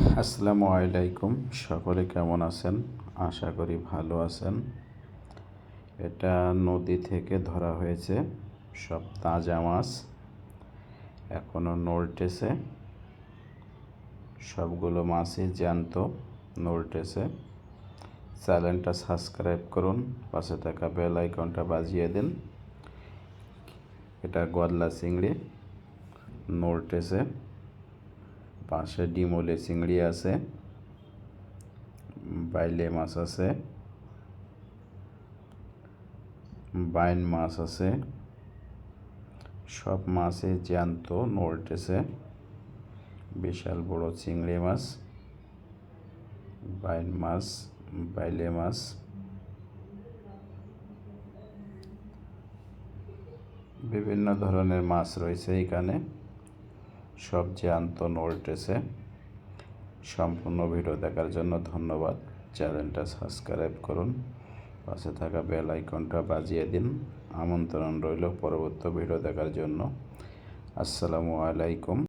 আসসালামু আলাইকুম। সকলে কেমন আছেন? আশা করি ভালো আছেন। এটা নদী থেকে ধরা হয়েছে, সব তাজা মাছ, এখনো নড়তেছে। সবগুলো মাছই জ্যান্ত, নড়তেছে। চ্যানেলটা সাবস্ক্রাইব করুন, পাশে থাকা বেল আইকনটা বাজিয়ে দিন। এটা গলদা চিংড়ি, নড়তেছে। পাশে ডিমলে চিংড়ি আছে, বাইলে মাছ আছে, বাইন মাছ আছে। সব মাছই জ্যান্ত, নড়তেছে। বিশাল বড় চিংড়ি মাছ, বাইন মাছ, বাইলে মাছ। বিভিন্ন ধরনের মাছ রয়েছে এখানে, সব জ্যান্ত, নড়তেছে। সম্পূর্ণ ভিডিও দেখার জন্য ধন্যবাদ। চ্যানেলটা সাবস্ক্রাইব করুন, পাশে থাকা বেল আইকনটা বাজিয়ে দিন। আমন্ত্রণ রইল পরবর্তী ভিডিও দেখার জন্য। আসসালামু আলাইকুম।